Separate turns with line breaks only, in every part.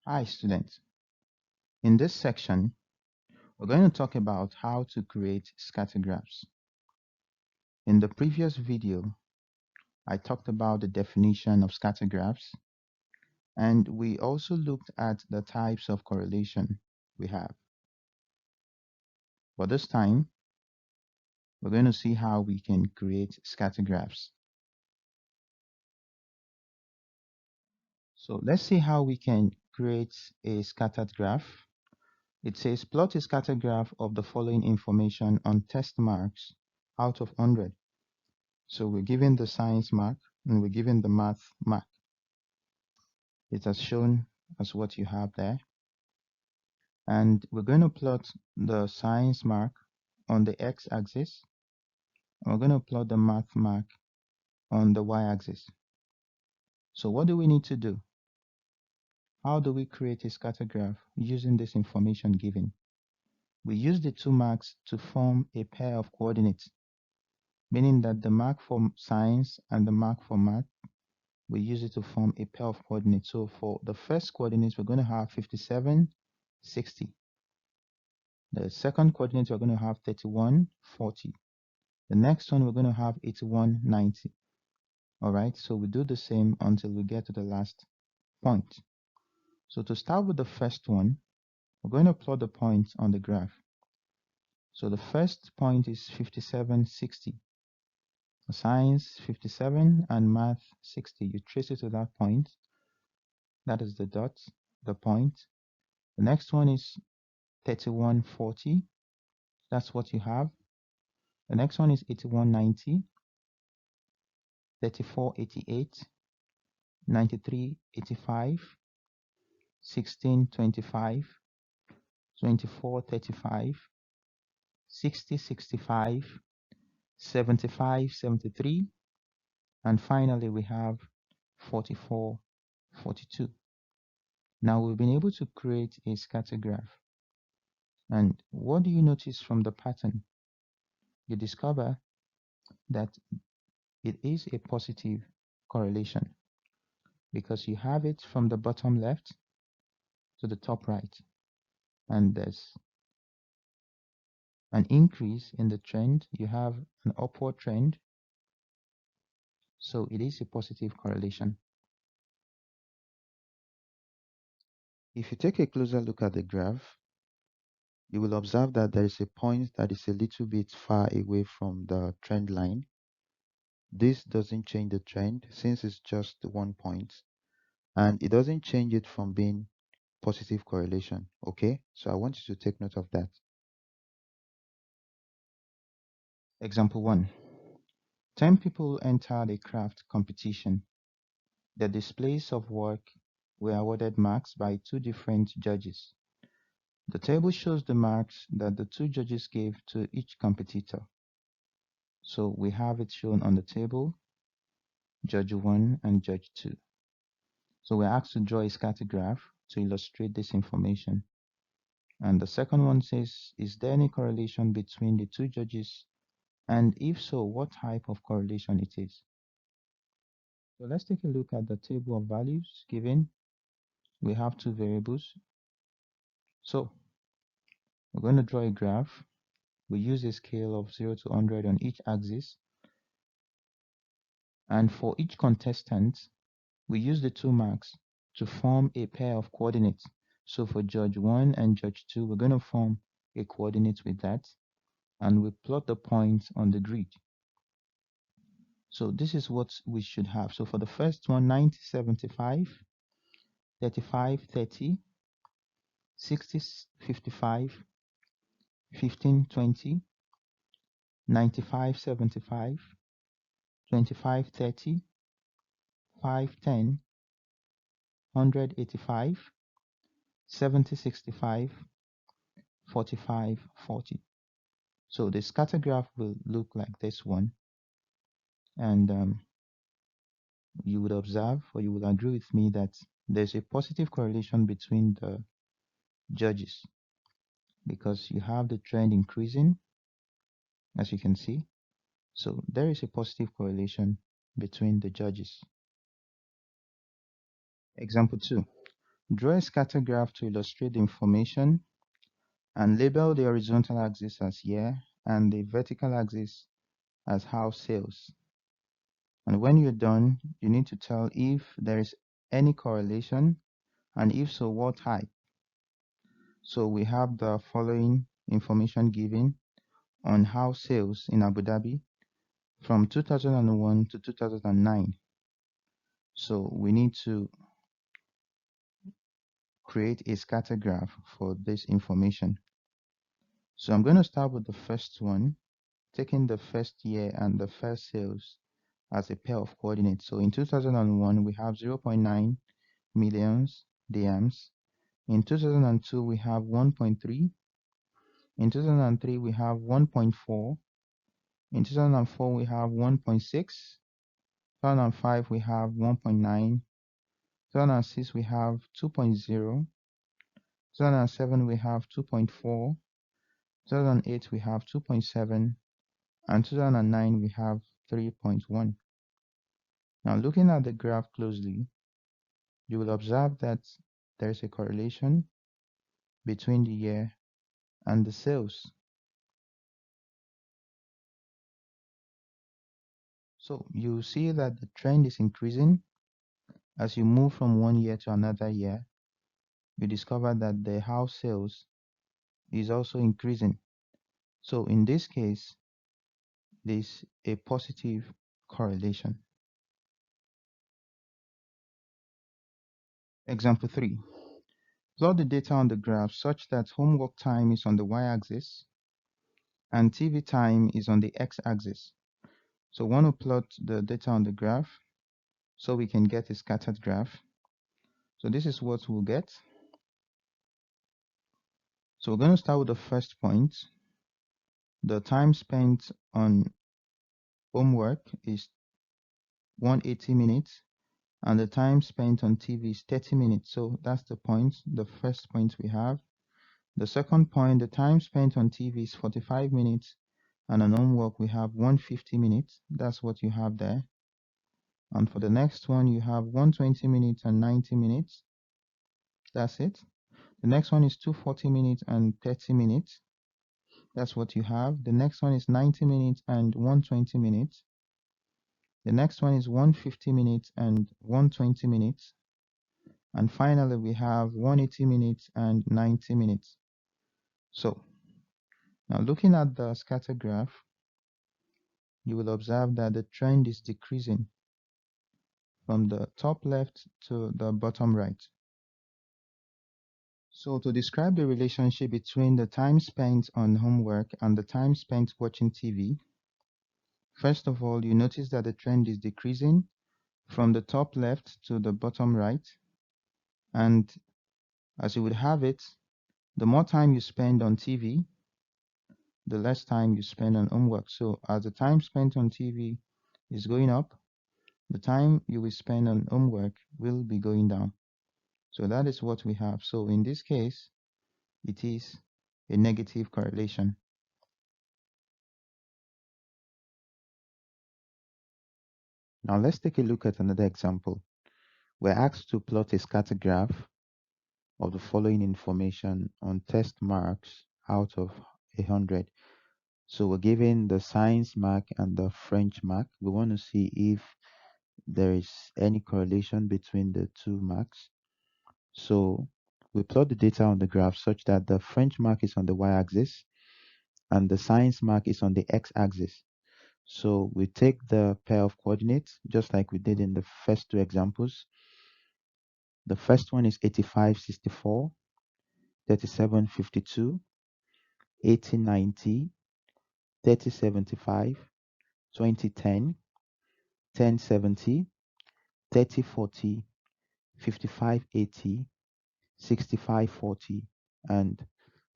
Hi students. In this section, we're going to talk about how to create scatter graphs. In the previous video, I talked about the definition of scatter graphs, and we also looked at the types of correlation we have. But this time, we're going to see how we can create scatter graphs. So let's see how we can create a scattered graph. It says plot a scatter graph of the following information on test marks out of 100. So we're given the science mark and we're given the math mark. It has shown as what you have there. And we're going to plot the science mark on the x-axis. And we're going to plot the math mark on the y-axis. So what do we need to do? How do we create a scatter graph using this information given? We use the two marks to form a pair of coordinates, meaning that the mark for science and the mark for math, we use it to form a pair of coordinates. So for the first coordinates, we're going to have 57, 60. The second coordinate, we're going to have 31, 40. The next one, we're going to have 81, 90. All right, so we do the same until we get to the last point. So to start with the first one, we're going to plot the points on the graph. So the first point is 57, 60. Science 57 and math 60. You trace it to that point. That is the dot, the point. The next one is 31, 40. That's what you have. The next one is 81, 90. 34, 88. 93, 85. 16, 25. 24, 35. 60, 65. 75, 73. And finally, we have 44, 42. Now we've been able to create a scatter graph. And what do you notice from the pattern? You discover that it is a positive correlation because you have it from the bottom left to the top right. And there's an increase in the trend. You have an upward trend. So it is a positive correlation. If you take a closer look at the graph, you will observe that there is a point that is a little bit far away from the trend line. This doesn't change the trend since it's just one point, and it doesn't change it from being positive correlation. Okay, so I want you to take note of that. Example 1. 10 people entered a craft competition. The displays of work were awarded marks by two different judges. The table shows the marks that the two judges gave to each competitor. So we have it shown on the table, Judge 1 and Judge 2. So we're asked to draw a scatter graph to illustrate this information. And the second one says, is there any correlation between the two judges? And if so, what type of correlation it is? So let's take a look at the table of values given. We have two variables. So we're going to draw a graph. We use a scale of 0 to 100 on each axis. And for each contestant, we use the two marks to form a pair of coordinates. So for Judge 1 and Judge 2, we're going to form a coordinate with that. And we plot the points on the grid. So this is what we should have. So for the first one, 90, 75, 35, 30, 60, 55, 15, 20, 95, 75, 25, 30, 5, 10, 100, 85, 70, 65, 45, 40. So the scatter graph will look like this one. And you would observe, or you would agree with me, that there's a positive correlation between the judges because you have the trend increasing, as you can see. So there is a positive correlation between the judges. Example 2. Draw a scatter graph to illustrate the information and label the horizontal axis as year and the vertical axis as house sales. And when you're done, you need to tell if there is any correlation, and if so, what type. So we have the following information given on house sales in Abu Dhabi from 2001 to 2009. So we need to create a scatter graph for this information. So I'm going to start with the first one, taking the first year and the first sales as a pair of coordinates. So in 2001, we have 0.9 millions dirhams. In 2002, we have 1.3. In 2003, we have 1.4. In 2004, we have 1.6. 2005, we have 1.9. 2006, we have 2.0. 2007, we have 2.4. 2008, we have 2.7. And 2009, we have 3.1. Now, looking at the graph closely, you will observe that there is a correlation between the year and the sales. So you see that the trend is increasing as you move from one year to another year. You discover that the house sales is also increasing. So in this case, there's a positive correlation. Example 3. Plot the data on the graph such that homework time is on the y-axis and TV time is on the x-axis. So we want to plot the data on the graph so we can get a scattered graph. So this is what we'll get. So we're going to start with the first point. The time spent on homework is 180 minutes and the time spent on TV is 30 minutes. So that's the point, the first point we have. The second point, the time spent on TV is 45 minutes and on homework we have 150 minutes. That's what you have there. And for the next one, you have 120 minutes and 90 minutes. That's it. The next one is 240 minutes and 30 minutes. That's what you have. The next one is 90 minutes and 120 minutes. The next one is 150 minutes and 120 minutes. And finally, we have 180 minutes and 90 minutes. So now looking at the scatter graph, you will observe that the trend is decreasing from the top left to the bottom right. So to describe the relationship between the time spent on homework and the time spent watching TV, first of all, you notice that the trend is decreasing from the top left to the bottom right. And as you would have it, the more time you spend on TV, the less time you spend on homework. So as the time spent on TV is going up, the time you will spend on homework will be going down. So that is what we have. So in this case, it is a negative correlation. Now let's take a look at another example. We're asked to plot a scatter graph of the following information on test marks out of 100. So we're given the science mark and the French mark. We want to see if there is any correlation between the two marks. So we plot the data on the graph such that the French mark is on the y-axis and the science mark is on the x-axis. So we take the pair of coordinates just like we did in the first two examples. The first one is 8564, 3752, 1890, 3075, 2010, 1070, 3040, 5580, 6540, and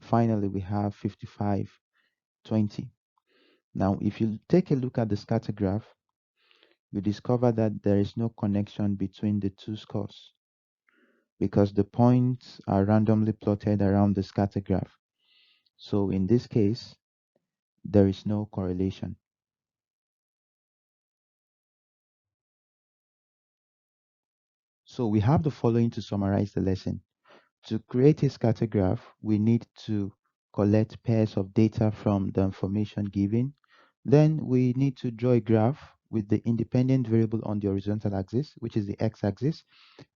finally we have 5520. Now, if you take a look at the scatter graph, you discover that there is no connection between the two scores because the points are randomly plotted around the scatter graph. So in this case, there is no correlation. So we have the following to summarize the lesson. To create a scatter graph, we need to collect pairs of data from the information given. Then we need to draw a graph with the independent variable on the horizontal axis, which is the x-axis,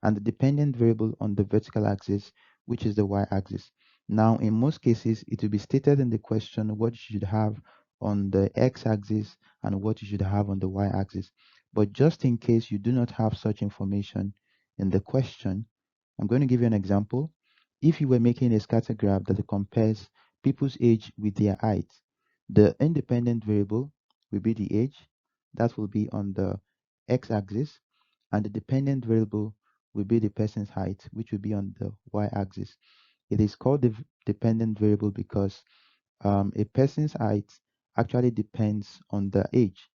and the dependent variable on the vertical axis, which is the y-axis. Now, in most cases, it will be stated in the question what you should have on the x-axis and what you should have on the y-axis. But just in case you do not have such information in the question, I'm going to give you an example. If you were making a scatter graph that compares people's age with their height, the independent variable will be the age. That will be on the x-axis, and the dependent variable will be the person's height, which will be on the y-axis. It is called the dependent variable because a person's height actually depends on the age.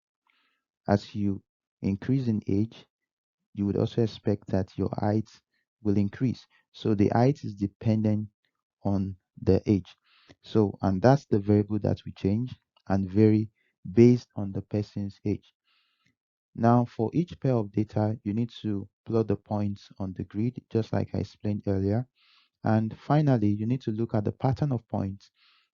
As you increase in age, you would also expect that your height will increase. So the height is dependent on the age. So, and that's the variable that we change and vary based on the person's age. Now, for each pair of data, you need to plot the points on the grid, just like I explained earlier. And finally, you need to look at the pattern of points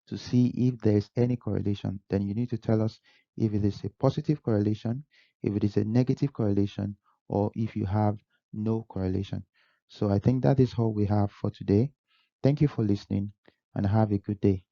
to see if there is any correlation. Then you need to tell us if it is a positive correlation, if it is a negative correlation, or if you have no correlation. So I think that is all we have for today. Thank you for listening and have a good day.